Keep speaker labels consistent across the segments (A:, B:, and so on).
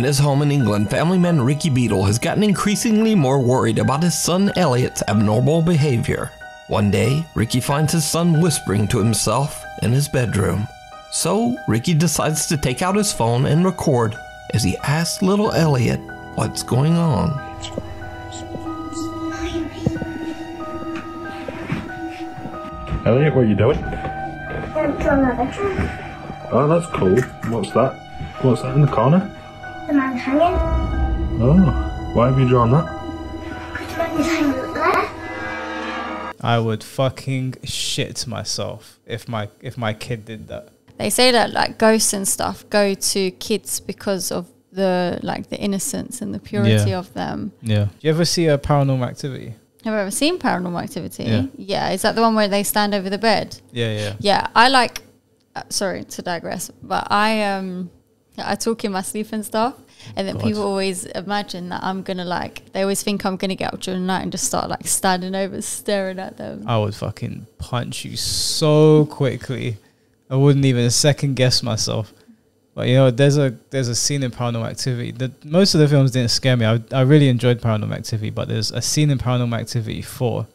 A: In his home in England, family man Ricky Beadle has gotten increasingly more worried about his son Elliot's abnormal behavior. One day, Ricky finds his son whispering to himself in his bedroom. So, Ricky decides to take out his phone and record as he asks little Elliot what's going on.
B: Elliot, what are you doing?
C: I'm drawing a bedroom.
B: Oh, that's cool. What's that? What's that in the corner?
C: The man hanging.
B: Oh, why have you drawn that?
C: Because the man is hanging up there.
D: I would fucking shit myself if my kid did that.
E: They say that like ghosts and stuff go to kids because of the innocence and the purity of them.
D: Yeah. Do you ever see a Paranormal Activity?
E: Have you ever seen Paranormal Activity?
D: Yeah.
E: Yeah. Is that the one where they stand over the bed?
D: Yeah.
E: Yeah. I like. Sorry to digress, but I talk in my sleep and stuff, and then people always imagine that I'm gonna they always think I'm gonna get up during the night and just start standing over, staring at them. I
D: would fucking punch you so quickly. I wouldn't even second guess myself. But you know, there's a scene in Paranormal Activity. Most of the films didn't scare me. I really enjoyed Paranormal Activity, but there's a scene in Paranormal Activity 4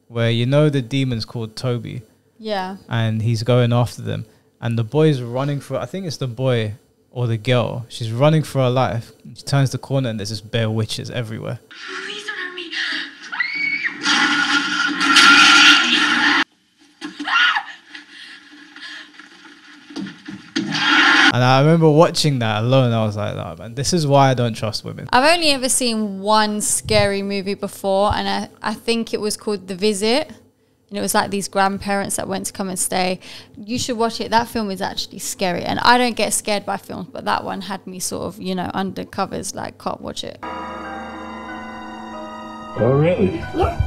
D: where the demon's called Toby.
E: Yeah.
D: And he's going after them. And the boy's running for, I think it's the boy or the girl. She's running for her life. She turns the corner and there's just bare witches everywhere.
C: Please don't hurt me.
D: And I remember watching that alone. I was like, oh, man, this is why I don't trust women.
E: I've only ever seen one scary movie before, and I think it was called The Visit. And it was like these grandparents that went to come and stay. You should watch it. That film is actually scary. And I don't get scared by films, but that one had me sort of, under covers, can't watch it.
B: Oh, really?
C: Yeah.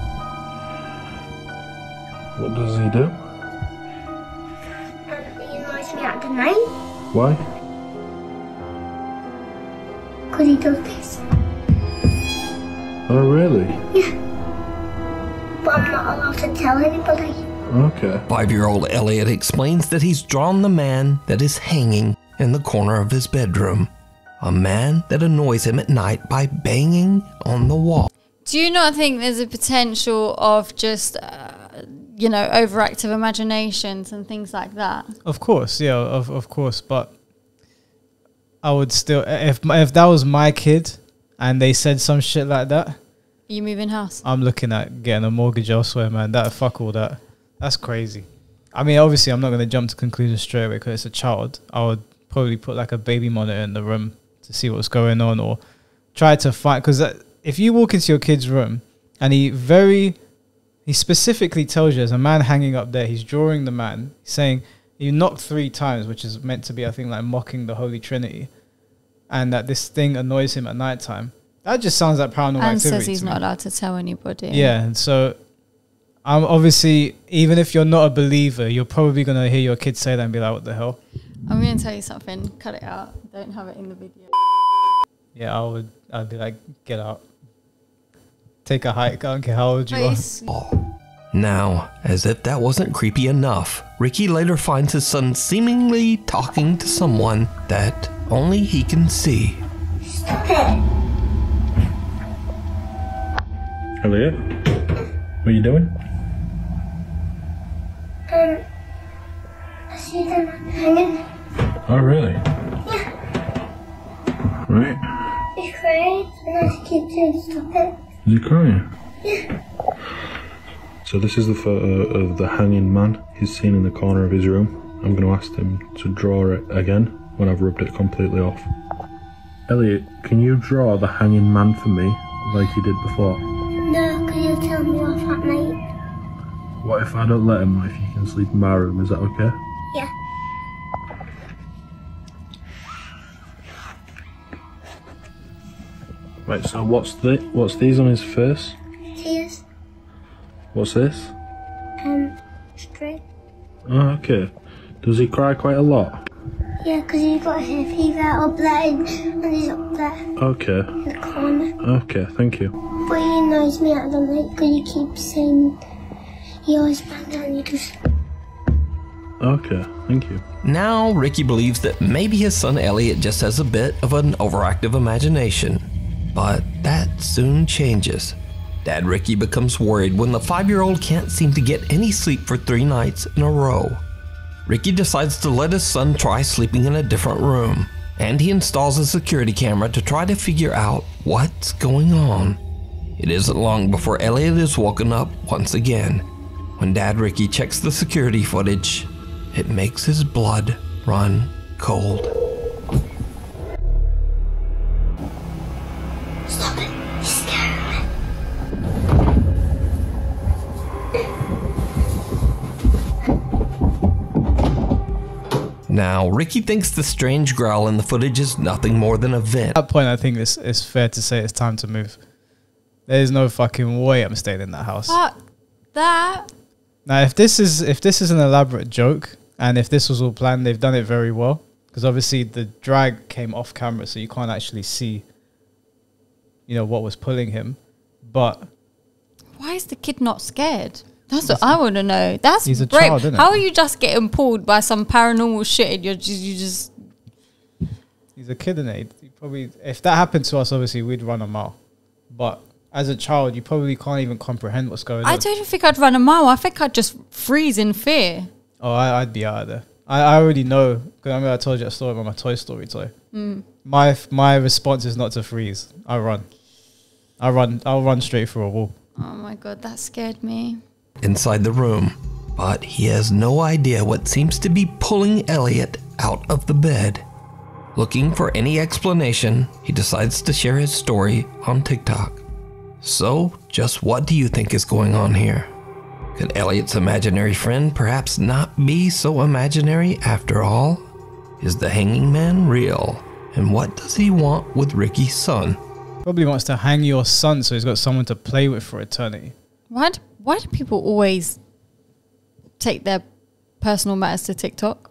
B: What does he do?
C: He annoys me at the night.
B: Why?
C: Because he does this.
B: Oh, really?
C: Yeah. But I'm not allowed to tell anybody.
B: Okay.
A: 5-year-old Elliot explains that he's drawn the man that is hanging in the corner of his bedroom. A man that annoys him at night by banging on the wall.
E: Do you not think there's a potential of just, overactive imaginations and things like that?
D: Of course, yeah, of course. But I would still, if that was my kid and they said some shit like that,
E: you moving house?
D: I'm looking at getting a mortgage elsewhere, man. Fuck all that. That's crazy. I mean, obviously, I'm not going to jump to conclusions straight away because it's a child. I would probably put a baby monitor in the room to see what's going on, or try to find. Because if you walk into your kid's room and he specifically tells you there's a man hanging up there, he's drawing the man, saying you knocked 3 times, which is meant to be, I think, mocking the Holy Trinity, and that this thing annoys him at nighttime. That just sounds like Paranormal Activity.
E: And says he's not allowed to tell anybody.
D: Yeah, and so obviously, even if you're not a believer, you're probably going to hear your kid say that and be like, what the hell?
E: I'm going to tell you something. Cut it out. Don't have it in the video.
D: Yeah, I'd be like, get out. Take a hike. I don't care how old you are.
A: Now, as if that wasn't creepy enough, Ricky later finds his son seemingly talking to someone that only he can see.
C: Stop it.
B: Elliot, what are you doing?
C: I see them hanging.
B: Oh, really?
C: Yeah.
B: Right.
C: He's crying, and I keep saying stop it.
B: Is he crying?
C: Yeah.
B: So this is the photo of the hanging man he's seen in the corner of his room. I'm going to ask him to draw it again when I've rubbed it completely off. Elliot, can you draw the hanging man for me like you did before?
C: No, because you'll tell me off at night.
B: What if I don't let him, if you can sleep in my room, is that okay?
C: Yeah.
B: Right, so what's these on his face?
C: Tears.
B: What's this?
C: Straight.
B: Oh, okay. Does he cry quite a lot?
C: Yeah, because he's got hay fever up there and he's up there.
B: Okay.
C: In the corner.
B: Okay, thank you.
C: But he annoys me at the night because you keep saying he always bangs and you just...
B: Okay, thank you.
A: Now, Ricky believes that maybe his son Elliot just has a bit of an overactive imagination. But that soon changes. Dad Ricky becomes worried when the 5-year-old can't seem to get any sleep for 3 nights in a row. Ricky decides to let his son try sleeping in a different room, and he installs a security camera to try to figure out what's going on. It isn't long before Elliot is woken up once again. When Dad Ricky checks the security footage, it makes his blood run cold.
C: Stop it. You're scaring me.
A: Now, Ricky thinks the strange growl in the footage is nothing more than a vent.
D: At that point, I think it's fair to say it's time to move. There's no fucking way I'm staying in that house.
E: Fuck that.
D: Now, if this is an elaborate joke, and if this was all planned, they've done it very well. Because obviously the drag came off camera, so you can't actually see, what was pulling him. But
E: Why is the kid not scared? That's what I want to know. That's
D: He's a
E: brave.
D: child, isn't it?
E: How are you just getting pulled by some paranormal shit and you just
D: he's a kid, innit? He probably, if that happened to us, obviously we'd run a mile. But as a child, you probably can't even comprehend what's going on.
E: I don't even think I'd run a mile. I think I'd just freeze in fear.
D: Oh, I'd be out of there. I already know, because I remember I told you a story about my Toy Story toy. My response is not to freeze. I'll run straight through a wall.
E: Oh my God, that scared me.
A: Inside the room, but he has no idea what seems to be pulling Elliot out of the bed. Looking for any explanation, he decides to share his story on TikTok. So, just what do you think is going on here? Could Elliot's imaginary friend perhaps not be so imaginary after all? Is the hanging man real? And what does he want with Ricky's son?
D: Probably wants to hang your son so he's got someone to play with for eternity.
E: Why do people always take their personal matters to TikTok?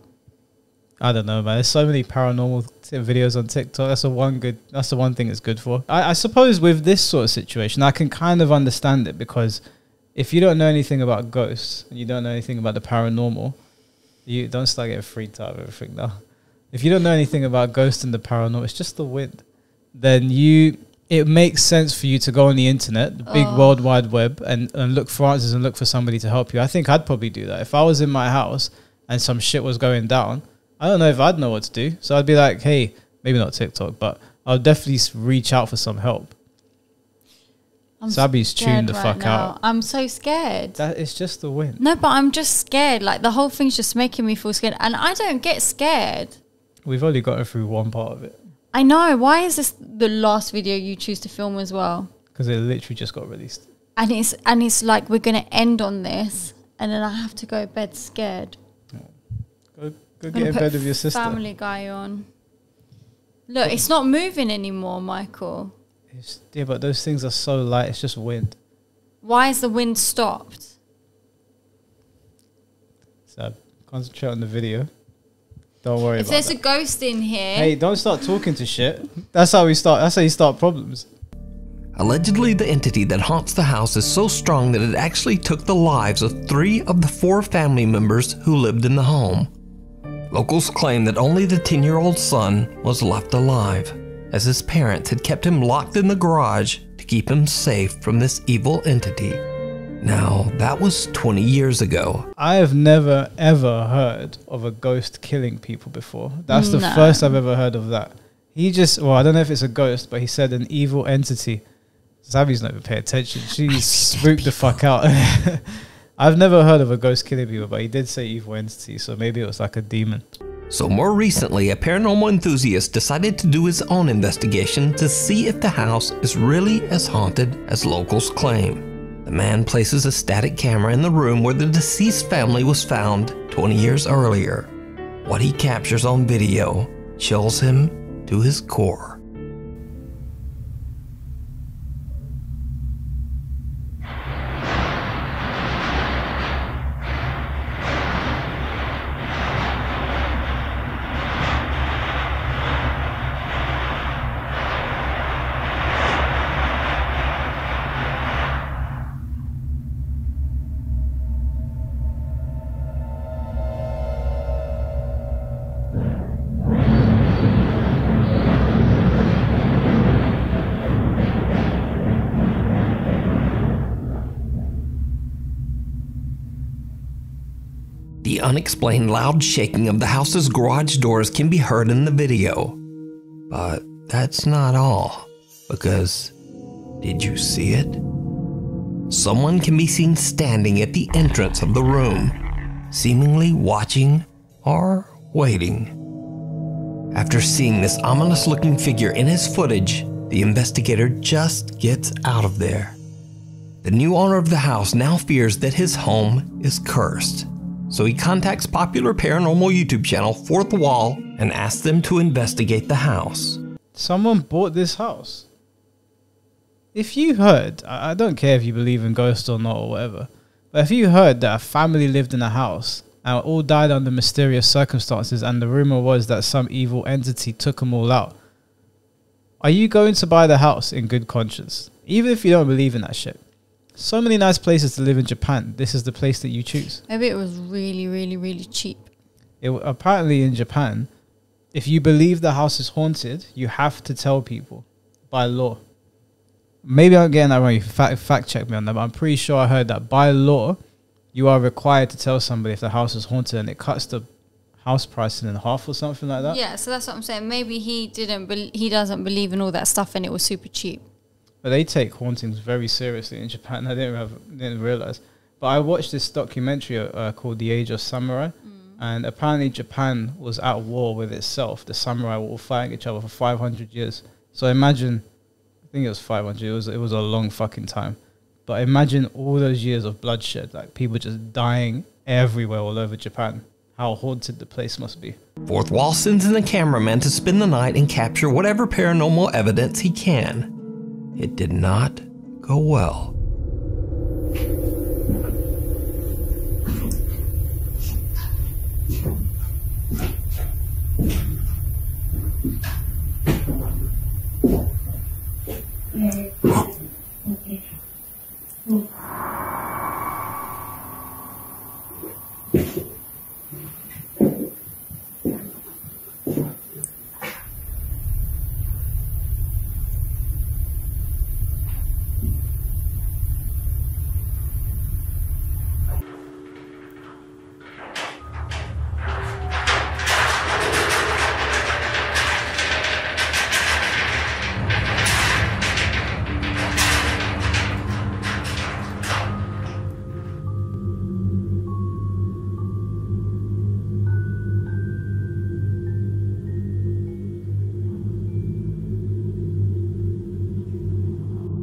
D: I don't know, man. There's so many paranormal videos on TikTok. That's the one thing it's good for. I suppose with this sort of situation, I can kind of understand it, because if you don't know anything about ghosts and you don't know anything about the paranormal, you don't start getting freaked out of everything now. If you don't know anything about ghosts and the paranormal, it's just the wind. Then it makes sense for you to go on the internet, the big world wide web, and look for answers and look for somebody to help you. I think I'd probably do that. If I was in my house and some shit was going down, I don't know if I'd know what to do. So I'd be like, hey, maybe not TikTok, but I'll definitely reach out for some help. Sabi's tuned the fuck out.
E: I'm so scared.
D: That is just the wind.
E: No, but I'm just scared. Like, the whole thing's just making me feel scared. And I don't get scared.
D: We've only gotten through one part of it.
E: I know. Why is this the last video you choose to film as well?
D: Because it literally just got released.
E: And it's like, we're going to end on this, and then I have to go to bed scared.
D: Go get in bed with your sister.
E: Family Guy on. Look, it's not moving anymore, Michael.
D: Yeah, but those things are so light. It's just wind.
E: Why is the wind stopped?
D: So concentrate on the video. Don't worry
E: If
D: about
E: there's
D: that.
E: a ghost in here...
D: Hey, don't start talking to shit. That's how you start problems.
A: Allegedly, the entity that haunts the house is so strong that it actually took the lives of 3 of the 4 family members who lived in the home. Locals claim that only the 10-year-old son was left alive, as his parents had kept him locked in the garage to keep him safe from this evil entity. Now, that was 20 years ago.
D: I have never ever heard of a ghost killing people before. That's the first I've ever heard of that. I don't know if it's a ghost, but he said an evil entity. Sabi's not even paying attention. She spooked the fuck out. I've never heard of a ghost killing people, but he did say evil entity, so maybe it was like a demon.
A: So more recently, a paranormal enthusiast decided to do his own investigation to see if the house is really as haunted as locals claim. The man places a static camera in the room where the deceased family was found 20 years earlier. What he captures on video chills him to his core. unexplained loud shaking of the house's garage doors can be heard in the video. But that's not all, because did you see it? Someone can be seen standing at the entrance of the room, seemingly watching or waiting. After seeing this ominous-looking figure in his footage, the investigator just gets out of there. The new owner of the house now fears that his home is cursed, so he contacts popular paranormal YouTube channel Fourth Wall and asks them to investigate the house.
D: Someone bought this house. If you heard, I don't care if you believe in ghosts or not or whatever, but if you heard that a family lived in a house and all died under mysterious circumstances and the rumor was that some evil entity took them all out, are you going to buy the house in good conscience? Even if you don't believe in that shit. So many nice places to live in Japan. This is the place that you choose.
E: Maybe it was really, really, really cheap.
D: Apparently in Japan, if you believe the house is haunted, you have to tell people by law. Maybe I'm getting that wrong. You fact check me on that, but I'm pretty sure I heard that by law, you are required to tell somebody if the house is haunted, and it cuts the house price in half or something like that.
E: Yeah, so that's what I'm saying. Maybe he doesn't believe in all that stuff, and it was super cheap.
D: But they take hauntings very seriously in Japan. I didn't realize. But I watched this documentary called The Age of Samurai, and apparently Japan was at war with itself. The samurai were all fighting each other for 500 years. So imagine, I think it was 500. It was a long fucking time. But imagine all those years of bloodshed, like people just dying everywhere all over Japan. How haunted the place must be.
A: Fourth Wall sends in a cameraman to spend the night and capture whatever paranormal evidence he can. It did not go well.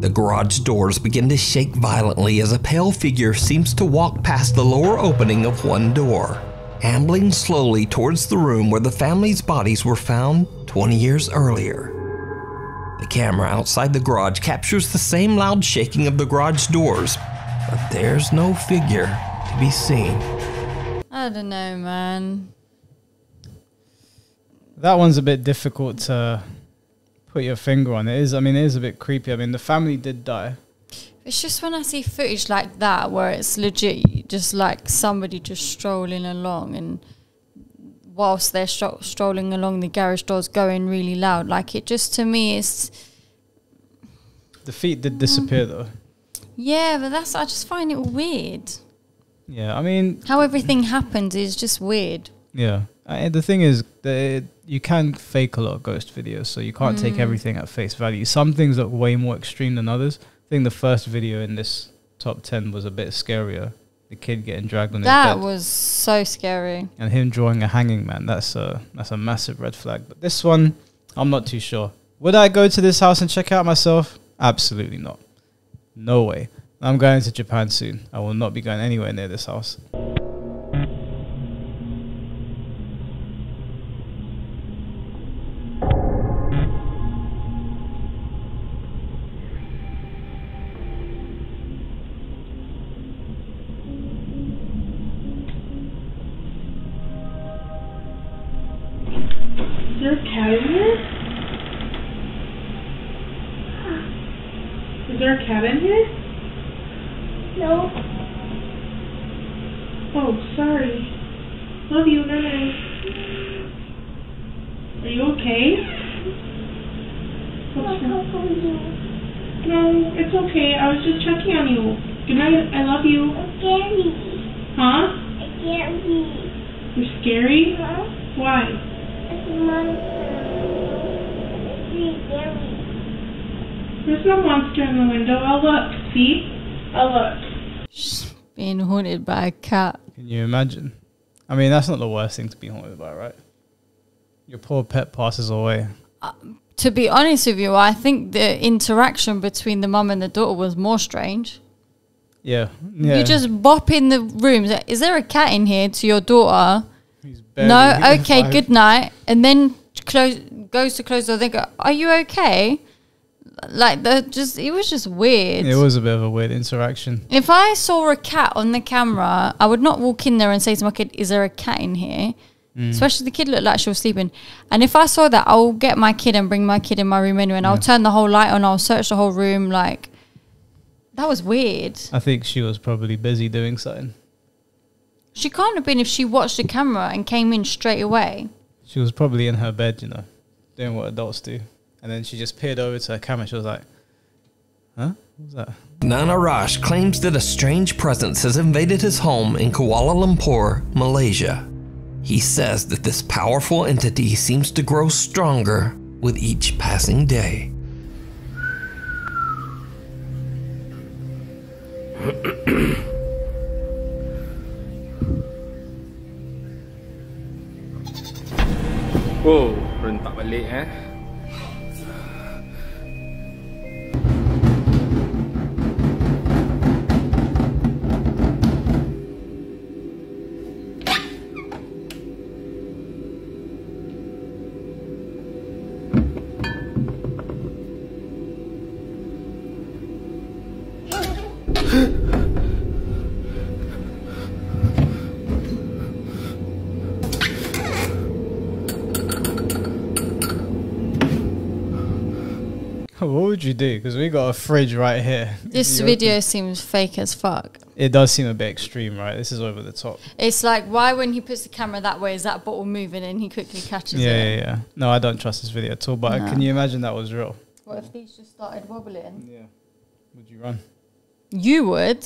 A: The garage doors begin to shake violently as a pale figure seems to walk past the lower opening of one door, ambling slowly towards the room where the family's bodies were found 20 years earlier. The camera outside the garage captures the same loud shaking of the garage doors, but there's no figure to be seen.
E: I don't know, man.
D: That one's a bit difficult to put your finger on. It is a bit creepy. I mean, the family did die.
E: It's just when I see footage like that where it's legit just like somebody just strolling along, and whilst they're strolling along, the garage doors going really loud. Like, it just, to me, is...
D: The feet did disappear though.
E: Yeah, but I just find it weird.
D: Yeah, I mean...
E: How everything happened is just weird.
D: Yeah. The thing is, you can fake a lot of ghost videos, so you can't take everything at face value. Some things look way more extreme than others. I think the first video in this top 10 was a bit scarier. The kid getting dragged on his bed.
E: That was so scary.
D: And him drawing a hanging man, that's a massive red flag. But this one, I'm not too sure. Would I go to this house and check out myself? Absolutely not. No way. I'm going to Japan soon. I will not be going anywhere near this house.
F: Is there a cat in here? Is there a cat in here?
C: No.
F: Oh, sorry. Love you, night. Are you okay? What's wrong? No, it's okay. I was just checking on you. Good night. I love you.
C: I can't be.
F: Huh?
C: I can't be.
F: You're scary?
C: Huh?
F: Why? There's no monster in the window. I'll look. See? I'll look.
E: She's being haunted by a cat.
D: Can you imagine? I mean, that's not the worst thing to be haunted by, right? Your poor pet passes away.
E: To be honest with you, I think the interaction between the mum and the daughter was more strange.
D: Yeah.
E: You just bop in the room. Is there a cat in here? To your daughter.
D: He's barely
E: No, okay,
D: 5.
E: good night. And then goes to close the door. They go, are you okay? Like, it was just weird.
D: It was a bit of a weird interaction.
E: If I saw a cat on the camera, I would not walk in there and say to my kid, is there a cat in here? Especially the kid looked like she was sleeping. And if I saw that, I'll get my kid and bring my kid in my room anyway, and I'll turn the whole light on, I'll search the whole room. Like, that was weird.
D: I think she was probably busy doing something.
E: She can't have been if she watched the camera and came in straight away.
D: She was probably in her bed, doing what adults do. And then she just peered over to her camera. She was like, huh? What was that?
A: Nana Raj claims that a strange presence has invaded his home in Kuala Lumpur, Malaysia. He says that this powerful entity seems to grow stronger with each passing day.
G: Oh, rentak balik eh.
D: What would you do? Because we got a fridge right here.
E: This video seems fake as fuck.
D: It does seem a bit extreme, right? This is over the top.
E: It's like, why when he puts the camera that way, is that bottle moving and he quickly catches it?
D: Yeah. No, I don't trust this video at all. But
E: No.
D: can you imagine that was real?
E: What if these just started wobbling?
D: Yeah. Would you run?
E: You would.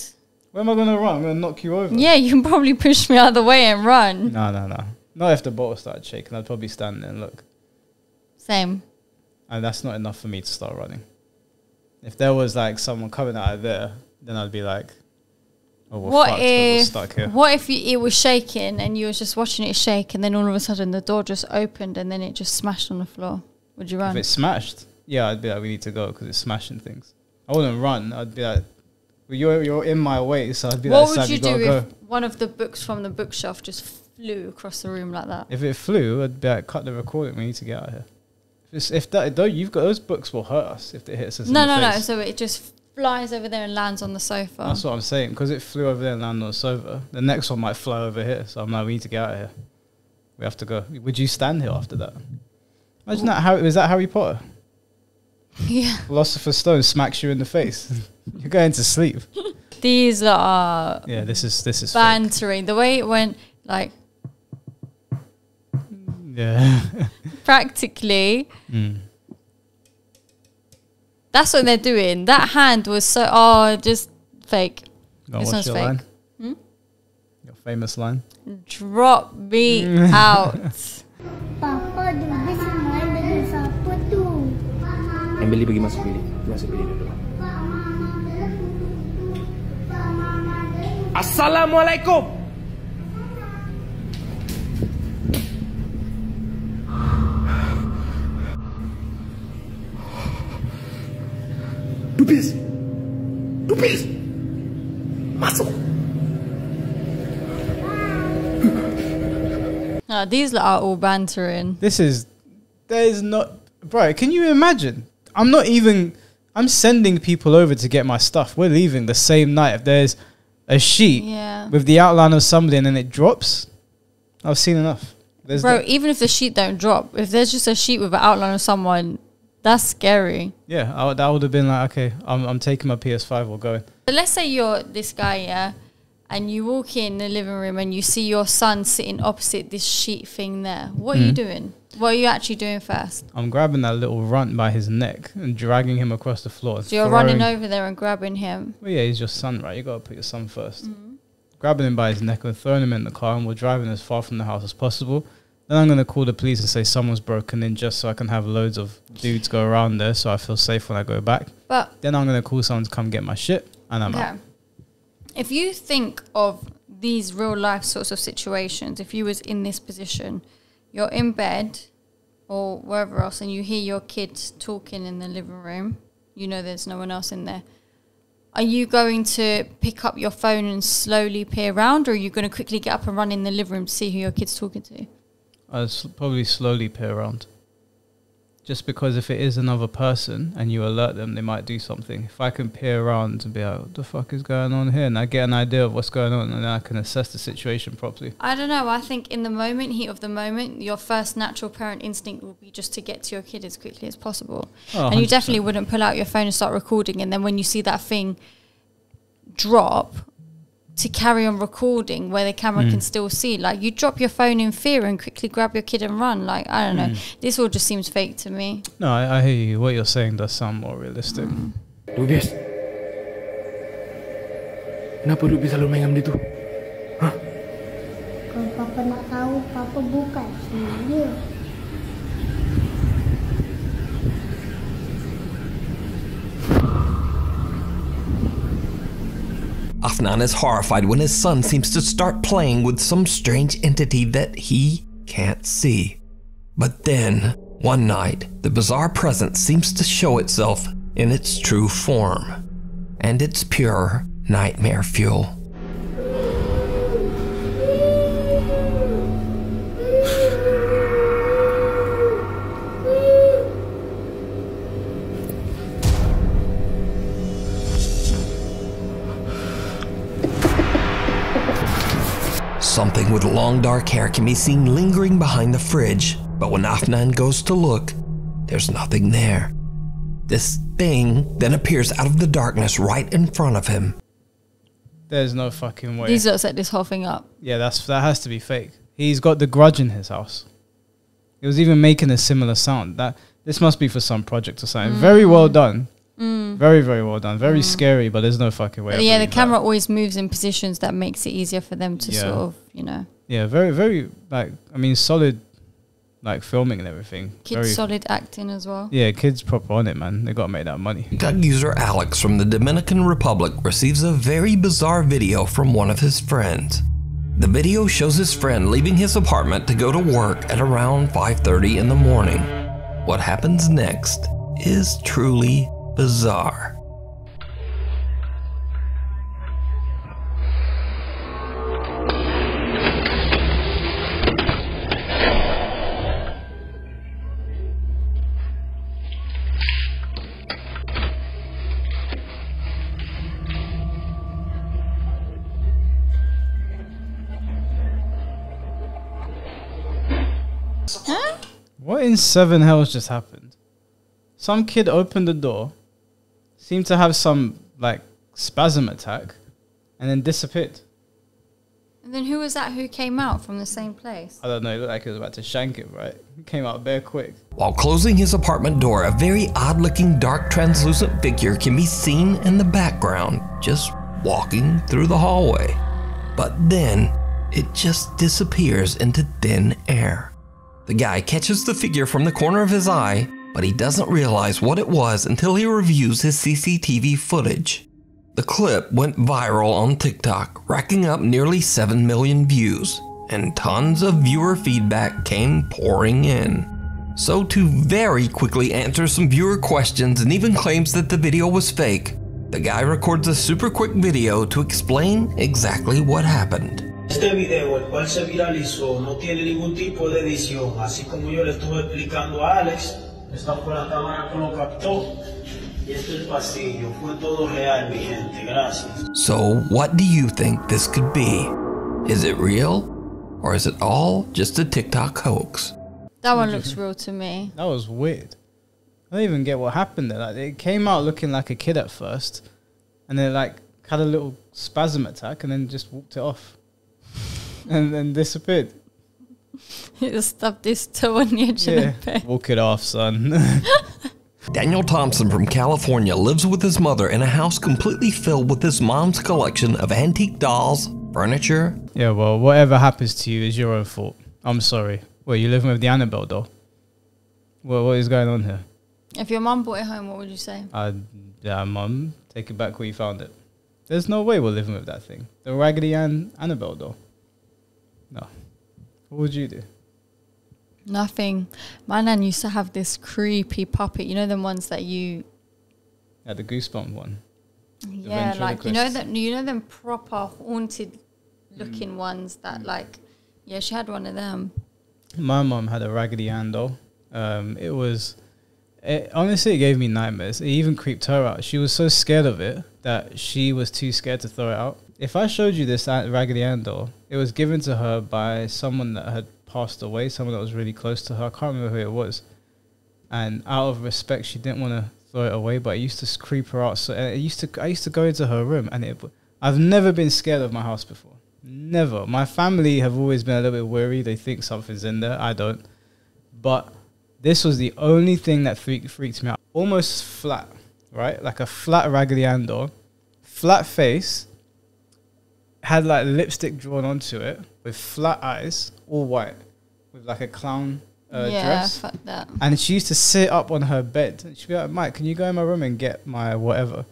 D: Where am I going to run? I'm going to knock you over.
E: Yeah, you can probably push me out of the way and run.
D: No. Not if the bottle started shaking. I'd probably stand there and look.
E: Same.
D: And that's not enough for me to start running. If there was like someone coming out of there, then I'd be like, oh, we're fucked, we're stuck here.
E: What if it was shaking and you was just watching it shake and then all of a sudden the door just opened and then it just smashed on the floor? Would you run?
D: If it smashed, yeah, I'd be like, we need to go because it's smashing things. I wouldn't run. I'd be like, well, you're in my way, so I'd be like,
E: what would you do
D: go.
E: if one of the books from the bookshelf just flew across the room like that?
D: If it flew, I'd be like, cut the recording. We need to get out of here. If that though, you've got those books will hurt us if it hits us.
E: No.
D: in the face.
E: So it just flies over there and lands on the sofa.
D: That's what I'm saying. Because it flew over there and landed on the sofa. The next one might fly over here. So I'm like, we need to get out of here. We have to go. Would you stand here after that? Imagine that. Was that Harry Potter?
E: Yeah.
D: Philosopher's Stone smacks you in the face. You're going to sleep.
E: These are
D: Yeah, this is fake.
E: bantering. The way it went, like
D: Yeah.
E: practically. That's what they're doing. That hand was just fake.
D: Go on,
E: This
D: what's
E: one's
D: your
E: fake.
D: line? Your famous line.
E: Drop me out.
C: Papa, dulu main dengan siapa tu?
G: Yang beli pergi masuk bilik. Masuk bilik dulu. Assalamualaikum. Dupis. Masuk.
E: These are all bantering.
D: There's not, bro, can you imagine? I'm sending people over to get my stuff. We're leaving the same night. If there's a sheet with the outline of somebody and then it drops, I've seen enough.
E: Bro, even if the sheet don't drop, if there's just a sheet with an outline of someone, that's scary.
D: Yeah, that would have been like, okay, I'm taking my PS5, we're going.
E: But let's say you're this guy, and you walk in the living room and you see your son sitting opposite this sheet thing there. What are you doing? What are you actually doing first?
D: I'm grabbing that little runt by his neck and dragging him across the floor.
E: So you're running over there and grabbing him.
D: Well, yeah, he's your son, right? You got to put your son first. grabbing him by his neck and throwing him in the car, and we're driving as far from the house as possible. Then I'm going to call the police and say someone's broken in, just so I can have loads of dudes go around there so I feel safe when I go back.
E: But
D: then I'm going to call someone to come get my shit, and I'm out.
E: If you think of these real life sorts of situations, if you was in this position, you're in bed or wherever else and you hear your kids talking in the living room, you know there's no one else in there. Are you going to pick up your phone and slowly peer around, or are you going to quickly get up and run in the living room to see who your kid's talking to?
D: I'll probably slowly peer around. Just because if it is another person and you alert them, they might do something. If I can peer around and be like, what the fuck is going on here? And I get an idea of what's going on, and then I can assess the situation properly.
E: I don't know. I think in the moment, heat of the moment, your first natural parent instinct will be just to get to your kid as quickly as possible.
D: Oh,
E: and you
D: 100%.
E: definitely wouldn't pull out your phone and start recording. And then when you see that thing drop, to carry on recording where the camera can still see. Like, you drop your phone in fear and quickly grab your kid and run. Like, I don't know. This all just seems fake to me.
D: No, I hear you. What you're saying does sound more realistic.
G: Rubius, kenapa Rubius selalu main dengan dia tu? Hah?
C: Kalau Papa nak tahu, Papa bukan dia.
A: Afnan is horrified when his son seems to start playing with some strange entity that he can't see. But then, one night, the bizarre presence seems to show itself in its true form, and it's pure nightmare fuel. Something with long dark hair can be seen lingering behind the fridge, but when Afnan goes to look, there's nothing there. This thing then appears out of the darkness right in front of him.
D: There's no fucking way.
E: These lot set this whole thing up.
D: Yeah, that has to be fake. He's got the Grudge in his house. He was even making a similar sound. This must be for some project or something. Very well done. Very, very well done. Very scary, but there's no fucking way.
E: But yeah, the camera always moves in positions that makes it easier for them to sort of, you know.
D: Yeah, very, very, like, I mean, solid, like, filming and everything.
E: Kids solid acting as well.
D: Yeah, kids proper on it, man. They got to make that money.
A: TikTok user Alex from the Dominican Republic receives a very bizarre video from one of his friends. The video shows his friend leaving his apartment to go to work at around 5:30 in the morning. What happens next is truly bizarre.
D: What in seven hells just happened? Some kid opened the door, seemed to have some, like, spasm attack, and then disappeared.
E: And then who was that who came out from the same place?
D: I don't know, it looked like he was about to shank him, right? He came out bare quick.
A: While closing his apartment door, a very odd-looking dark translucent figure can be seen in the background, just walking through the hallway. But then, it just disappears into thin air. The guy catches the figure from the corner of his eye, but he doesn't realize what it was until he reviews his CCTV footage. The clip went viral on TikTok, racking up nearly 7 million views, and tons of viewer feedback came pouring in. So to very quickly answer some viewer questions and even claims that the video was fake, the guy records a super quick video to explain exactly what happened.
H: Este video, el cual se viralizó, no tiene ningún tipo de edición, así como yo le estuve explicando a Alex. Esta fue la cámara que lo captó, y este es el pasillo, fue todo real, mi gente, gracias.
A: So, what do you think this could be? Is it real? Or is it all just a TikTok hoax?
E: That one looks real to me.
D: That was weird. I don't even get what happened there. Like, it came out looking like a kid at first, and then, like, had a little spasm attack, and then just walked it off. And then disappeared.
E: He just stubbed his toe on the edge of the bed.
D: Walk it off, son.
A: Daniel Thompson from California lives with his mother in a house completely filled with his mom's collection of antique dolls, furniture.
D: Yeah, well, whatever happens to you is your own fault. I'm sorry. Well, you living with the Annabelle doll? Well, what is going on here?
E: If your mum brought it home, what would you say?
D: Yeah, Mum, take it back where you found it. There's no way we're living with that thing. The Raggedy Ann Annabelle doll. No. What would you do?
E: Nothing. My nan used to have this creepy puppet. You know them ones that you...
D: Yeah, the Goosebump one.
E: Yeah, like, you know them proper haunted looking ones that like... Yeah, she had one of them.
D: My mum had a Raggedy Ann doll. Honestly, it gave me nightmares. It even creeped her out. She was so scared of it that she was too scared to throw it out. If I showed you this Raggedy Ann doll, it was given to her by someone that had passed away, someone that was really close to her. I can't remember who it was. And out of respect, she didn't want to throw it away, but it used to creep her out. So I used to go into her room, and I've never been scared of my house before. Never. My family have always been a little bit worried. They think something's in there. I don't. But this was the only thing that freaked me out. Almost flat, right? Like a flat Raggedy Ann doll. Flat face. Had like lipstick drawn onto it. With flat eyes. All white. With like a clown dress.
E: Yeah, fuck that.
D: And she used to sit up on her bed. And she'd be like, Mike, can you go in my room and get my whatever?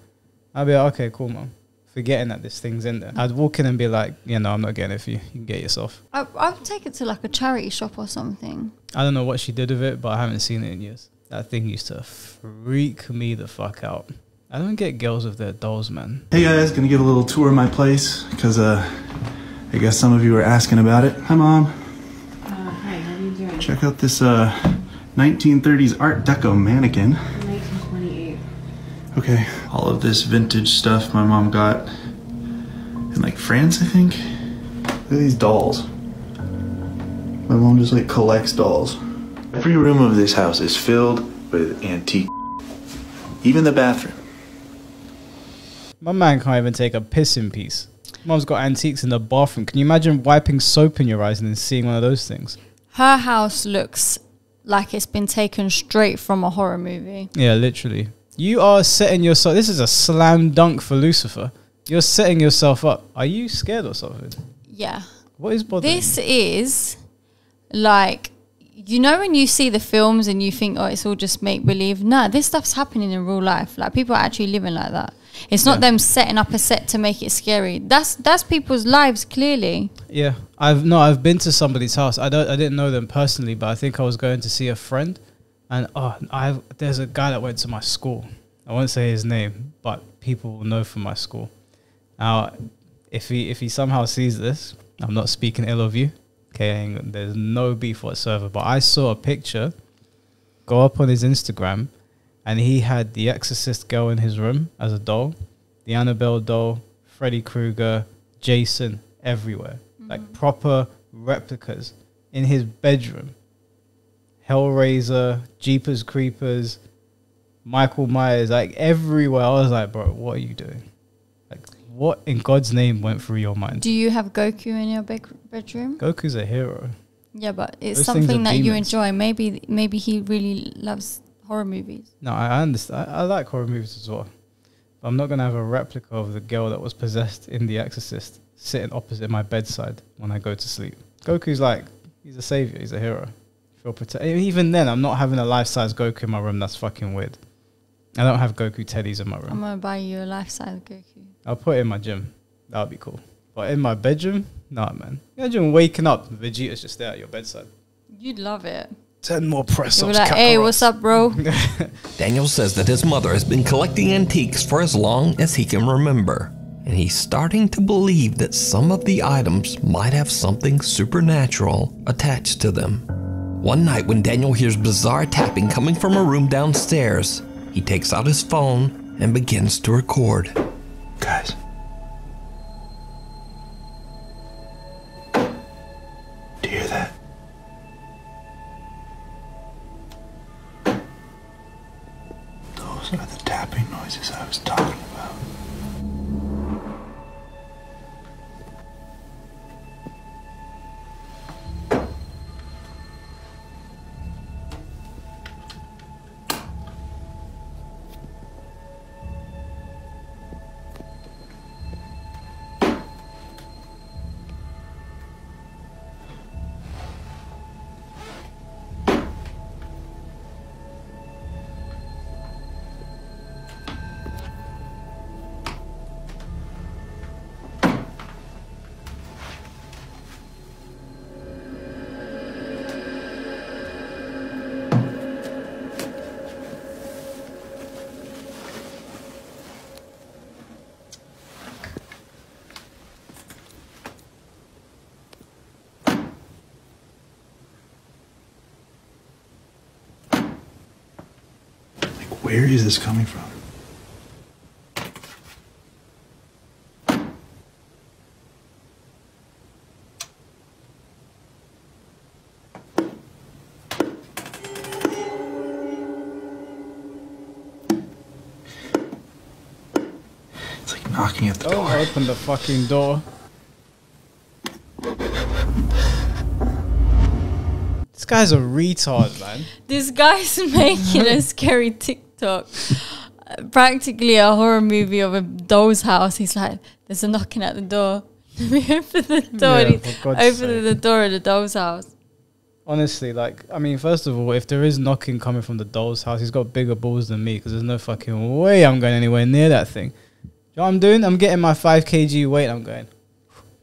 D: I'd be like, okay, cool, Mom. Forgetting that this thing's in there. I'd walk in and be like, yeah, no, I'm not getting it for you. You can get it yourself.
E: I would take it to like a charity shop or something.
D: I don't know what she did with it, but I haven't seen it in years. That thing used to freak me the fuck out. I don't get girls with their dolls, man.
I: Hey guys, gonna give a little tour of my place, because I guess some of you were asking about it. Hi, Mom.
F: Hi, how are you doing?
I: Check out this 1930s Art Deco mannequin.
F: 1928.
I: Okay, all of this vintage stuff my mom got in like France, I think. Look at these dolls. My mom just like collects dolls. Every room of this house is filled with antique. Even the bathroom.
D: My man can't even take a piss in peace. Mom's got antiques in the bathroom. Can you imagine wiping soap in your eyes and then seeing one of those things?
E: Her house looks like it's been taken straight from a horror movie.
D: Yeah, literally. You are setting yourself... This is a slam dunk for Lucifer. You're setting yourself up. Are you scared or something?
E: Yeah.
D: What is bothering
E: This
D: you?
E: is like, you know when you see the films and you think, oh, it's all just make-believe? Nah, this stuff's happening in real life. Like, people are actually living like that. It's not them setting up a set to make it scary. That's people's lives, clearly.
D: Yeah. I've been to somebody's house. I didn't know them personally, but I think I was going to see a friend. And there's a guy that went to my school. I won't say his name, but people will know from my school. Now, if he somehow sees this, I'm not speaking ill of you. Okay, there's no beef whatsoever. But I saw a picture go up on his Instagram, and he had the Exorcist girl in his room as a doll, the Annabelle doll, Freddy Krueger, Jason, everywhere. Like proper replicas in his bedroom. Hellraiser, Jeepers Creepers, Michael Myers, like everywhere. I was like, bro, what are you doing? Like, what in God's name went through your mind?
E: Do you have Goku in your bedroom?
D: Goku's a hero.
E: Yeah, but it's
D: Those things
E: something
D: are
E: that you
D: demons.
E: enjoy. Maybe he really loves horror movies.
D: No, I understand. I like horror movies as well. But I'm not going to have a replica of the girl that was possessed in The Exorcist sitting opposite my bedside when I go to sleep. Goku's like, he's a savior. He's a hero. Even then, I'm not having a life-size Goku in my room. That's fucking weird. I don't have Goku teddies in my room.
E: I'm going to buy you a life-size Goku.
D: I'll put it in my gym. That would be cool. But in my bedroom? Nah, man. Imagine waking up, Vegeta's just there at your bedside.
E: You'd love it.
D: 10 more press-ups.
E: You'd be like, hey, what's up, bro?
A: Daniel says that his mother has been collecting antiques for as long as he can remember, and he's starting to believe that some of the items might have something supernatural attached to them. One night when Daniel hears bizarre tapping coming from a room downstairs, he takes out his phone and begins to record.
I: Guys. Do you hear that? Those are the tapping noises I was talking about. Where is this coming from? It's like knocking at the door.
D: Open the fucking door. This guy's a retard, man.
E: This guy's making a scary TikTok. Practically a horror movie of a doll's house. He's like, there's a knocking at the door. Let me open the door.
D: Yeah,
E: and
D: for
E: he's
D: God's
E: opening
D: sake.
E: the door of the doll's house.
D: Honestly, like, I mean, first of all, if there is knocking coming from the doll's house, he's got bigger balls than me, because there's no fucking way I'm going anywhere near that thing. You know what I'm doing? I'm getting my 5 kg weight. I'm going.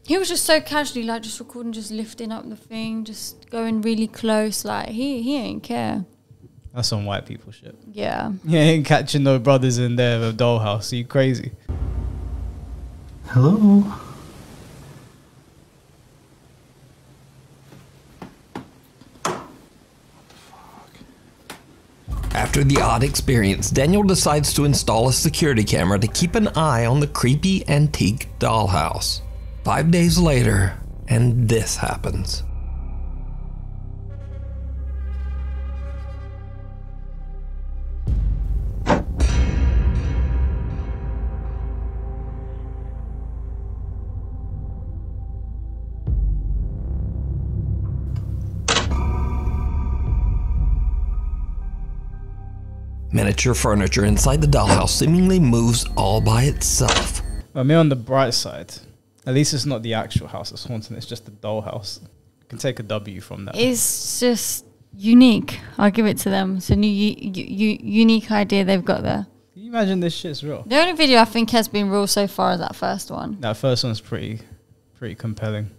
E: He was just so casually, like, just recording, just lifting up the thing, just going really close. Like, he ain't care.
D: That's some white people shit.
E: Yeah.
D: You ain't catching no brothers in there with a dollhouse. Are you crazy?
I: Hello?
A: After the odd experience, Daniel decides to install a security camera to keep an eye on the creepy antique dollhouse. 5 days later, and this happens. Miniature furniture inside the dollhouse seemingly moves all by itself.
D: I mean, on the bright side, at least it's not the actual house that's haunting, it's just the dollhouse. You can take a W from that.
E: It's just unique. I'll give it to them. It's a new unique idea they've got there.
D: Can you imagine this shit's real?
E: The only video I think has been real so far is that first one.
D: That first one's pretty compelling.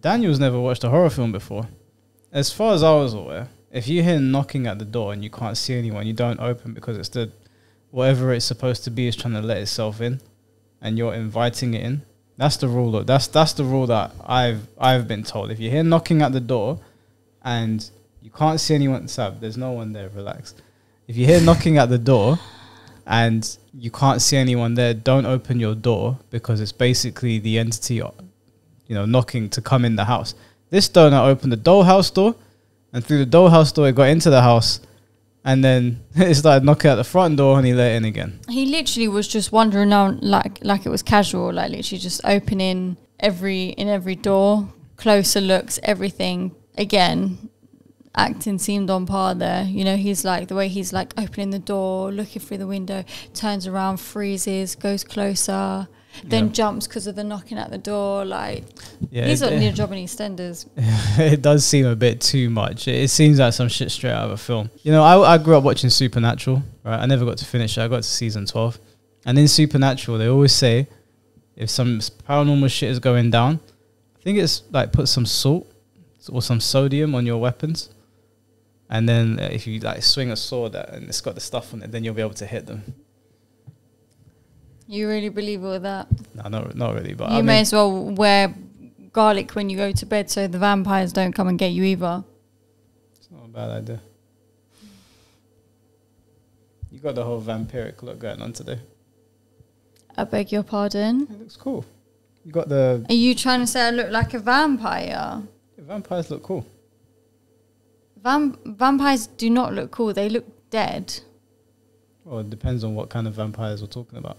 D: Daniel's never watched a horror film before. As far as I was aware, if you hear knocking at the door and you can't see anyone, you don't open because it's the whatever it's supposed to be is trying to let itself in, and you're inviting it in. That's the rule. That's the rule that I've been told. If you hear knocking at the door and you can't see anyone, Sab, there's no one there. Relax. If you hear knocking at the door and you can't see anyone there, don't open your door because it's basically the entity, knocking to come in the house. This donor opened the dollhouse door, and through the dollhouse door, it got into the house, and then it started knocking at the front door, and he let it in again.
E: He literally was just wandering around like it was casual, like literally just opening every door, closer looks, everything. Again, acting seemed on par there. He's like, the way he's like opening the door, looking through the window, turns around, freezes, goes closer, then jumps because of the knocking at the door. Like, he's not near job in EastEnders.
D: It does seem a bit too much. It seems like some shit straight out of a film. I grew up watching Supernatural, right? I never got to finish it. I got to season 12. And in Supernatural, they always say if some paranormal shit is going down, I think it's like put some salt or some sodium on your weapons. And then if you like swing a sword and it's got the stuff on it, then you'll be able to hit them.
E: You really believe all that?
D: No, not really. But
E: you may as well wear garlic when you go to bed so the vampires don't come and get you either.
D: It's not a bad idea. You got the whole vampiric look going on today.
E: I beg your pardon.
D: It looks cool. You got the
E: Are you trying to say I look like a vampire?
D: vampires look cool.
E: Vampires do not look cool. They look dead.
D: Well, it depends on what kind of vampires we're talking about.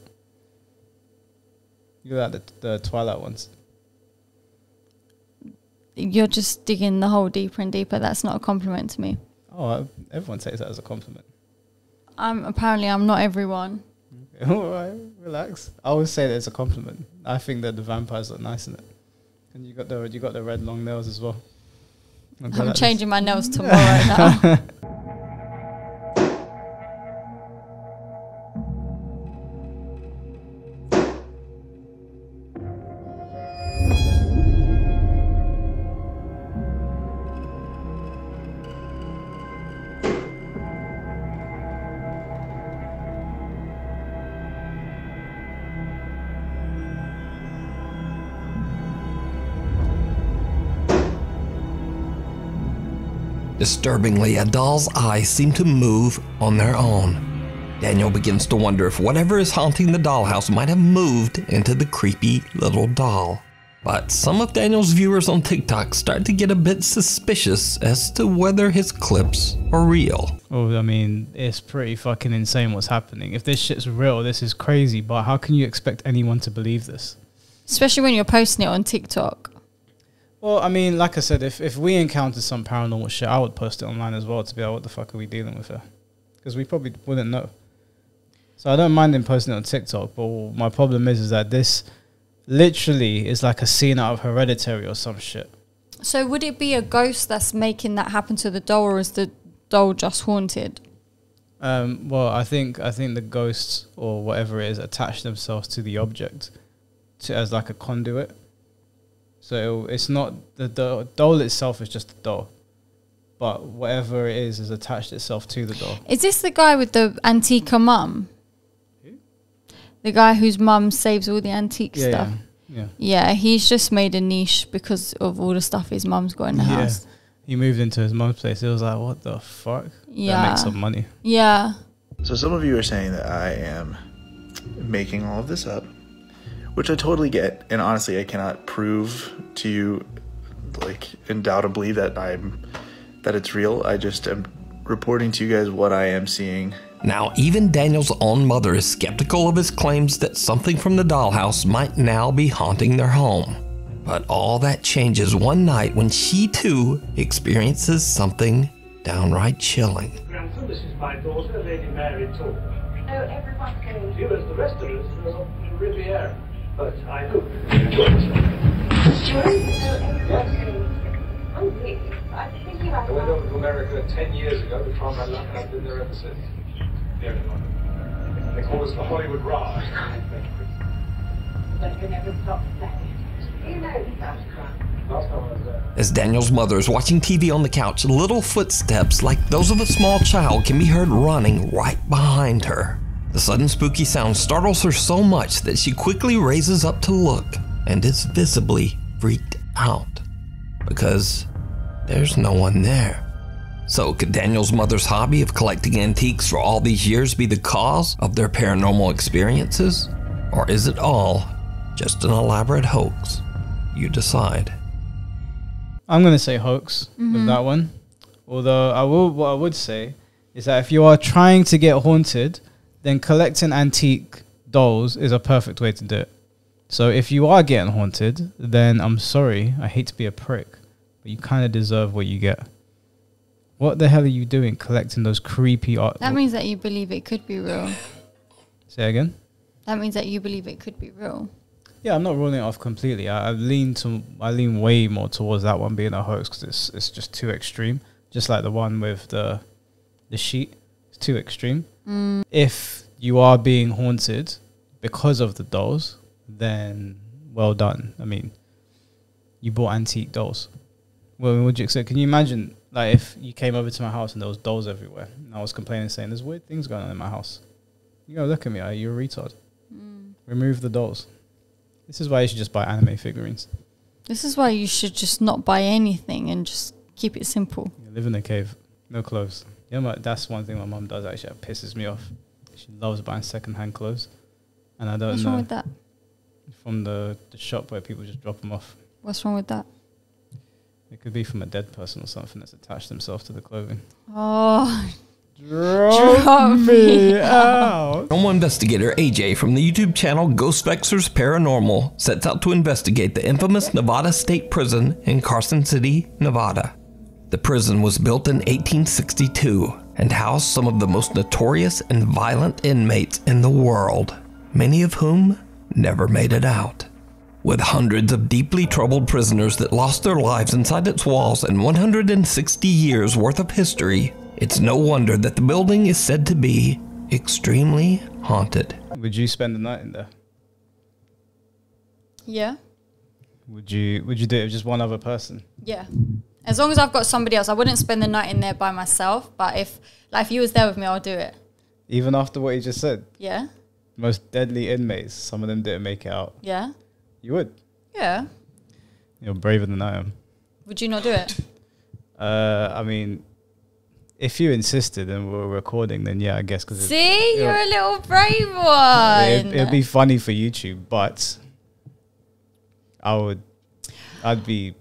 D: You got the Twilight ones.
E: You're just digging the hole deeper and deeper. That's not a compliment to me.
D: Oh, everyone takes that as a compliment.
E: Apparently I'm not everyone.
D: Okay. All right, relax. I always say that it's a compliment. I think that the vampires look nice in it. And you got the red long nails as well.
E: I'm changing my nails tomorrow now.
A: Disturbingly, a doll's eyes seem to move on their own. Daniel begins to wonder if whatever is haunting the dollhouse might have moved into the creepy little doll. But some of Daniel's viewers on TikTok start to get a bit suspicious as to whether his clips are real.
D: Oh, I mean, it's pretty fucking insane what's happening. If this shit's real, this is crazy, but how can you expect anyone to believe this?
E: Especially when you're posting it on TikTok.
D: Well, I mean, like I said, if we encountered some paranormal shit, I would post it online as well to be like, what the fuck are we dealing with here? Because we probably wouldn't know. So I don't mind him posting it on TikTok, but my problem is that this literally is like a scene out of Hereditary or some shit.
E: So would it be a ghost that's making that happen to the doll, or is the doll just haunted?
D: Well, I think the ghosts or whatever it is attach themselves to the object as like a conduit. So it's not the doll itself is just a doll, but whatever it is attached itself to the doll.
E: Is this the guy with the antique mum?
D: Who?
E: The guy whose mum saves all the antique stuff.
D: Yeah.
E: Yeah, he's just made a niche because of all the stuff his mum's got in the house.
D: He moved into his mum's place. It was like, what the fuck?
E: Yeah.
D: That makes some money.
E: Yeah.
I: So some of you are saying that I am making all of this up, which I totally get, and honestly I cannot prove to you, like, undoubtedly that it's real. I just am reporting to you guys what I am seeing.
A: Now, even Daniel's own mother is skeptical of his claims that something from the dollhouse might now be haunting their home. But all that changes one night when she too experiences something downright chilling.
J: Grandson, this is my daughter, Lady Mary Talk.
C: Oh, everyone's going
J: You, as the rest of us, are in Riviera. But I hope you enjoy yourself.
C: Oh, really? I think you
J: I went over to America 10 years ago to try my luck, and I've been there ever since. Near enough. They call us the Hollywood Raj.
C: But you never stop saying. You know that's
J: Last time I was there.
A: As Daniel's mother is watching TV on the couch, little footsteps like those of a small child can be heard running right behind her. The sudden spooky sound startles her so much that she quickly raises up to look and is visibly freaked out because there's no one there. So could Daniel's mother's hobby of collecting antiques for all these years be the cause of their paranormal experiences? Or is it all just an elaborate hoax? You decide.
D: I'm going to say hoax with that one. Although what I would say is that if you are trying to get haunted, then collecting antique dolls is a perfect way to do it. So if you are getting haunted, then I'm sorry, I hate to be a prick, but you kind of deserve what you get. What the hell are you doing collecting those creepy art?
E: That means that you believe it could be real.
D: Say again?
E: That means that you believe it could be real.
D: Yeah, I'm not ruling it off completely. I lean way more towards that one being a hoax because it's just too extreme. Just like the one with the sheet, it's too extreme. If you are being haunted because of the dolls, then well done. I mean, you bought antique dolls. Well, would you accept? Can you imagine, like, if you came over to my house and there was dolls everywhere, and I was complaining, saying, "There's weird things going on in my house." You go look at me. Are you a retard? Remove the dolls. This is why you should just buy anime figurines.
E: This is why you should just not buy anything and just keep it simple.
D: You live in a cave, no clothes. Yeah, that's one thing my mum does actually that pisses me off. She loves buying second-hand clothes, and I don't
E: What's
D: know
E: wrong with that?
D: from the shop where people just drop them off.
E: What's wrong with that?
D: It could be from a dead person or something that's attached themselves to the clothing.
E: Oh,
D: Drop me out.
A: Paranormal investigator AJ from the YouTube channel Ghost Vexers Paranormal sets out to investigate the infamous Nevada State Prison in Carson City, Nevada. The prison was built in 1862 and housed some of the most notorious and violent inmates in the world, many of whom never made it out. With hundreds of deeply troubled prisoners that lost their lives inside its walls and 160 years worth of history, it's no wonder that the building is said to be extremely haunted.
D: Would you spend the night in there?
E: yeah,
D: Would you do it with just one other person?
E: yeah. As long as I've got somebody else, I wouldn't spend the night in there by myself. But if you was there with me, I'll do it.
D: Even after what you just said?
E: Yeah,
D: Most deadly inmates, some of them didn't make it out.
E: yeah,
D: You would?
E: yeah.
D: You're braver than I am.
E: Would you not do it?
D: I mean, if you insisted and we were recording, then yeah, I guess. Cause
E: See, you're a little brave one.
D: It'd be funny for YouTube, but I'd be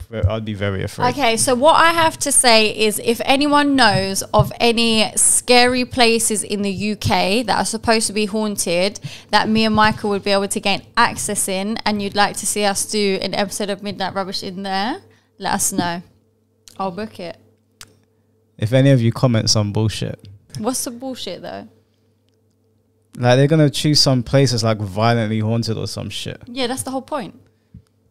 D: very afraid.
E: Okay, so what I have to say is if anyone knows of any scary places in the UK that are supposed to be haunted that me and Michael would be able to gain access in and you'd like to see us do an episode of Midnight Rubbish in there, let us know. I'll book it.
D: If any of you comment some bullshit,
E: What's the bullshit though?
D: like they're gonna choose some places like violently haunted or some shit.
E: Yeah, that's the whole point.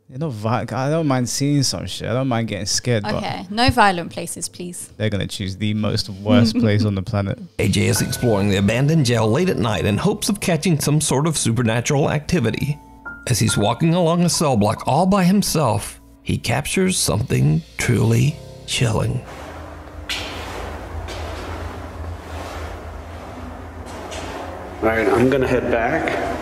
D: You're not violent. I don't mind seeing some shit. I don't mind getting scared.
E: Okay, no violent places, please.
D: But they're gonna choose the most worst place on the planet.
A: AJ is exploring the abandoned jail late at night in hopes of catching some sort of supernatural activity. As he's walking along a cell block all by himself, he captures something truly chilling.
H: Alright, I'm gonna head back.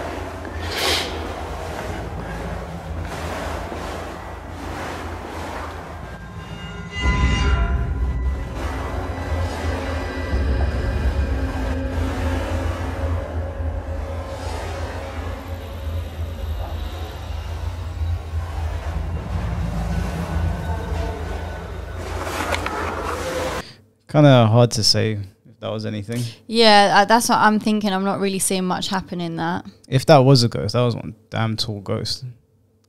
D: Kind of hard to say if that was anything.
E: Yeah, that's what I'm thinking. I'm not really seeing much happen in that.
D: If that was a ghost, that was one damn tall ghost.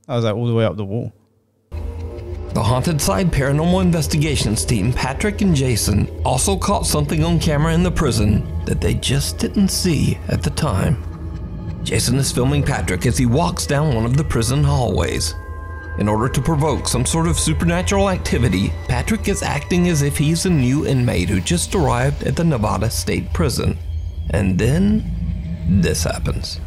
D: That was like all the way up the wall.
A: The Haunted Side Paranormal Investigations team, Patrick and Jason, also caught something on camera in the prison that they just didn't see at the time. Jason is filming Patrick as he walks down one of the prison hallways. In order to provoke some sort of supernatural activity, Patrick is acting as if he's a new inmate who just arrived at the Nevada State Prison. And then, this happens.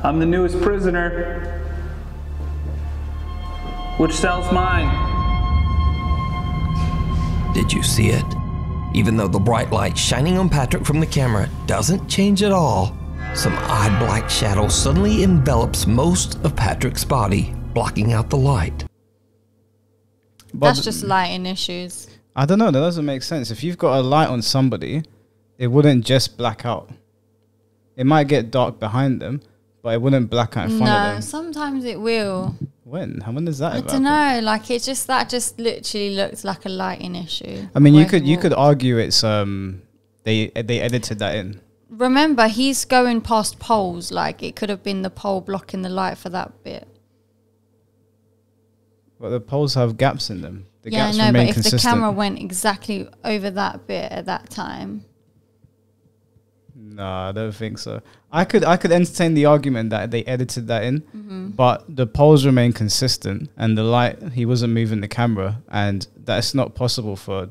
K: I'm the newest prisoner. Which cell's mine?
A: Did you see it? Even though the bright light shining on Patrick from the camera doesn't change at all, some odd black shadow suddenly envelops most of Patrick's body, blocking out the light.
E: That's just lighting issues.
D: I don't know, that doesn't make sense. If you've got a light on somebody, it wouldn't just black out. It might get dark behind them, but it wouldn't black out in front of
E: No,
D: them.
E: sometimes it will.
D: When? When does that
E: I
D: ever
E: don't
D: happen?
E: know. Like that just literally looks like a lighting issue.
D: I mean, you
E: Where
D: could argue it's they edited that in.
E: Remember, he's going past poles. Like it could have been the pole blocking the light for that bit.
D: But the poles have gaps in them. The
E: Yeah,
D: gaps
E: I know,
D: remain
E: but if
D: consistent.
E: the camera went exactly over that bit at that time.
D: No, I don't think so. I could entertain the argument that they edited that in, but the poles remain consistent and the light, he wasn't moving the camera, and that's not possible for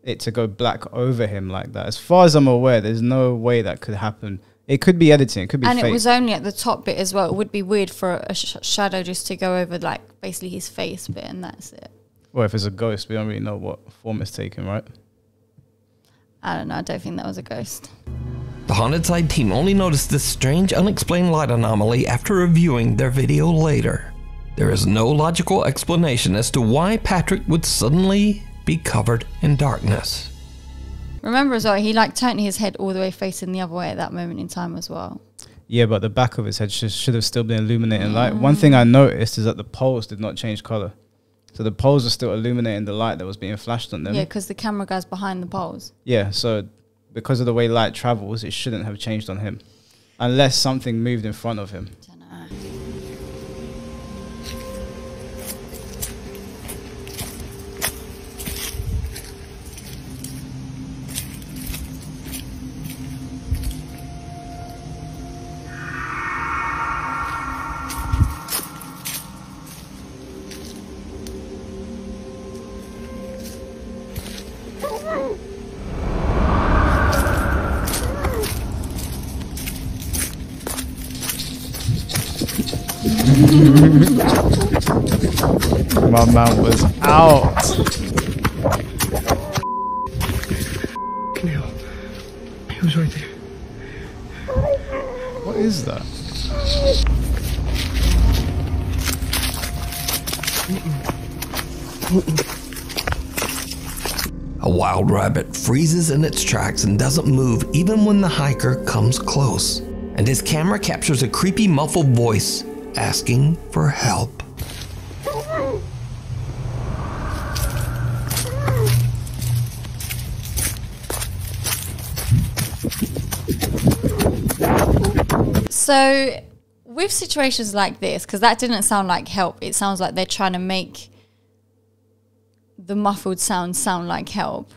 D: it to go black over him like that. As far as I'm aware, there's no way that could happen. It could be editing, it could be
E: And
D: fake.
E: it was only at the top bit as well. It would be weird for a shadow just to go over like basically his face bit and that's it.
D: Well, if it's a ghost, we don't really know what form it's taken, right?
E: I don't know. I don't think that was a ghost.
A: The Haunted Side team only noticed this strange, unexplained light anomaly after reviewing their video later. There is no logical explanation as to why Patrick would suddenly be covered in darkness.
E: Remember as well, he like turned his head all the way facing the other way at that moment in time as well.
D: Yeah, but the back of his head should have still been illuminating light. One thing I noticed is that the poles did not change color. So the poles are still illuminating the light that was being flashed on them.
E: Yeah, because the camera guy's behind the poles.
D: Yeah, so because of the way light travels, it shouldn't have changed on him. Unless something moved in front of him. My man was out.
G: Camille, he was right there.
D: What is that?
A: A wild rabbit freezes in its tracks and doesn't move even when the hiker comes close. And his camera captures a creepy muffled voice asking for help.
E: So with situations like this, because that didn't sound like help, it sounds like they're trying to make the muffled sound like help.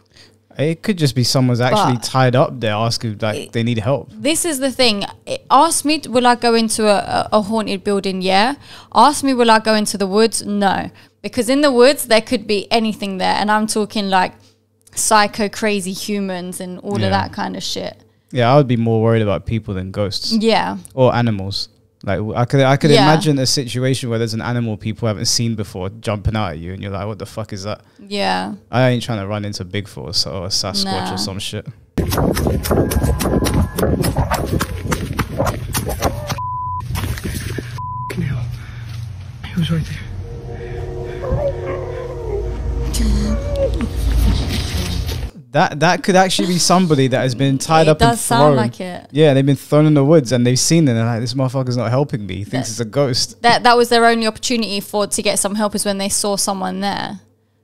D: It could just be someone's actually tied up there asking like they need help.
E: This is the thing. Ask me, will I go into a haunted building? Yeah. Ask me, will I go into the woods? No. Because in the woods, there could be anything there. And I'm talking like psycho crazy humans and all of that kind of shit.
D: Yeah, I would be more worried about people than ghosts.
E: Yeah.
D: Or animals. Like I could imagine a situation where there's an animal people haven't seen before jumping out at you and you're like, what the fuck is that?
E: Yeah.
D: I ain't trying to run into Bigfoot or a Sasquatch or some shit.
G: Camille, he was right there.
D: That could actually be somebody that has been tied up and thrown.
E: It does sound like it.
D: Yeah, they've been thrown in the woods and they've seen it and they're like, this motherfucker's not helping me. He thinks it's a ghost.
E: That was their only opportunity to get some help is when they saw someone there.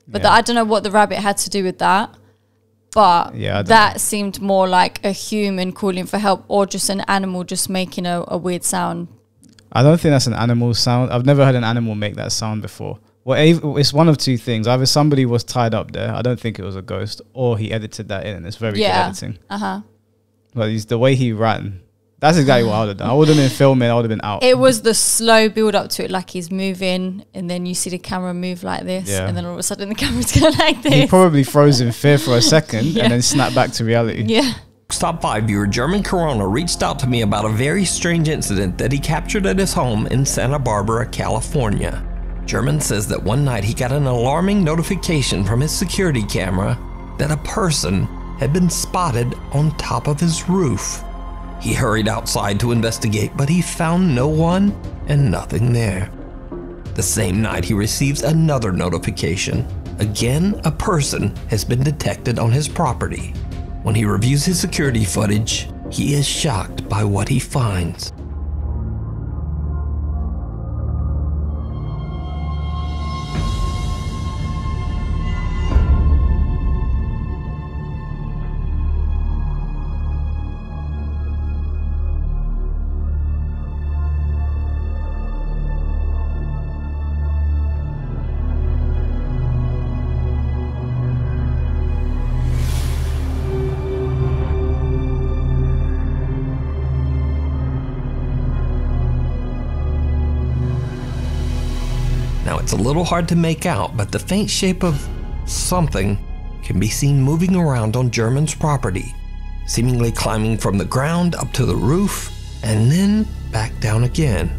E: But I don't know what the rabbit had to do with that. But that seemed more like a human calling for help or just an animal just making a weird sound.
D: I don't think that's an animal sound. I've never heard an animal make that sound before. Well, it's one of two things. Either somebody was tied up there. I don't think it was a ghost. Or he edited that in. It's very good editing. But the way he ran. That's exactly what I would have done. I would have been filming. I would have been out.
E: It was the slow build up to it. Like he's moving. And then you see the camera move like this.
D: Yeah.
E: And then all of a sudden the camera's going like this.
D: He probably froze in fear for a second. And then snapped back to reality.
E: Yeah.
A: Top 5 viewer German Corona reached out to me about a very strange incident that he captured at his home in Santa Barbara, California. German says that one night he got an alarming notification from his security camera that a person had been spotted on top of his roof. He hurried outside to investigate, but he found no one and nothing there. The same night he receives another notification. Again, a person has been detected on his property. When he reviews his security footage, he is shocked by what he finds. Now it's a little hard to make out, but the faint shape of something can be seen moving around on German's property, seemingly climbing from the ground up to the roof and then back down again.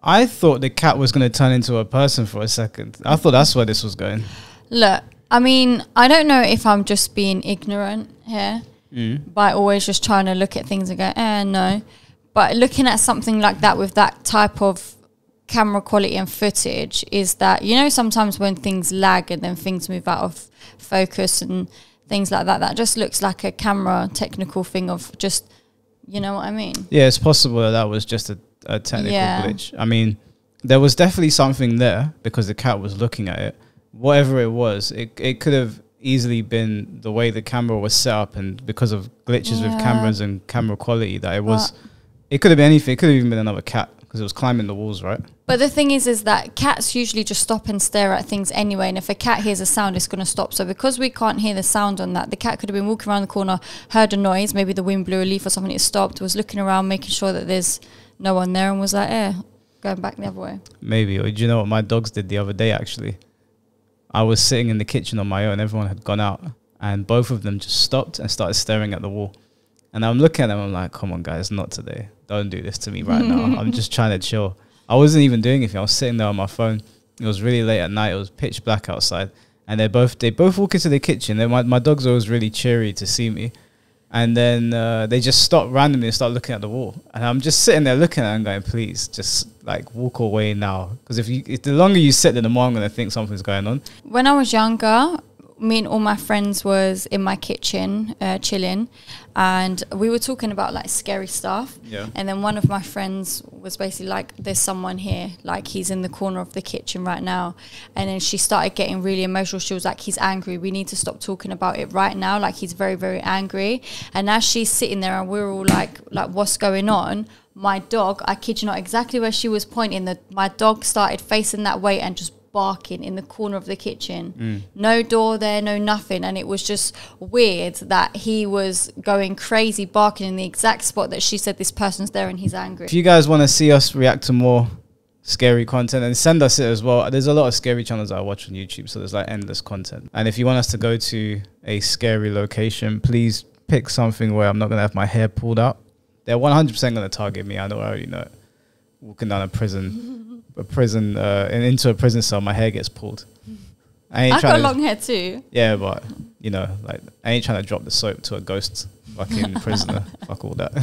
D: I thought the cat was going to turn into a person for a second. I thought that's where this was going.
E: Look, I mean, I don't know if I'm just being ignorant here by always just trying to look at things and go, no. But looking at something like that with that type of camera quality and footage is that, you know, sometimes when things lag and then things move out of focus and things like that, that just looks like a camera technical thing of just, you know what I mean?
D: Yeah, it's possible that was just a technical glitch. I mean, there was definitely something there because the cat was looking at it. Whatever it was, it could have easily been the way the camera was set up, and because of glitches with cameras and camera quality, that it was. It could have been anything. It could have even been another cat because it was climbing the walls, right?
E: But the thing is that cats usually just stop and stare at things anyway. And if a cat hears a sound, it's going to stop. So because we can't hear the sound on that, the cat could have been walking around the corner, heard a noise, maybe the wind blew a leaf or something, it stopped, was looking around, making sure that there's no one there, and was like, going back the other way. Maybe.
D: Or do you know what my dogs did the other day, actually? I was sitting in the kitchen on my own. Everyone had gone out. And both of them just stopped and started staring at the wall. And I'm looking at them, I'm like, come on, guys, not today. Don't do this to me right now. I'm just trying to chill. I wasn't even doing anything. I was sitting there on my phone. It was really late at night. It was pitch black outside. And they both walk into the kitchen. My dogs are always really cheery to see me. And then they just stop randomly and start looking at the wall. And I'm just sitting there looking at them going, please, just like walk away now. Because if the longer you sit there, the more I'm going to think something's going on.
E: When I was younger, me and all my friends was in my kitchen chilling, and we were talking about like scary stuff. And then one of my friends was basically like, there's someone here, like he's in the corner of the kitchen right now. And then she started getting really emotional. She was like, he's angry, we need to stop talking about it right now, like he's very, very angry. And as she's sitting there and we're all like what's going on, my dog, I kid you not, exactly where she was pointing, my dog started facing that way and just barking in the corner of the kitchen. No door there, no nothing. And it was just weird that he was going crazy barking in the exact spot that she said this person's there and he's angry.
D: If you guys want to see us react to more scary content, and send us it as well. There's a lot of scary channels that I watch on YouTube, so there's like endless content. And if you want us to go to a scary location, please pick something where I'm not going to have my hair pulled out. They're 100% going to target me. I already know it. Walking down a prison and into a prison cell, my hair gets pulled.
E: I've got long hair too.
D: Yeah, but you know, like I ain't trying to drop the soap to a ghost fucking prisoner. Fuck all that.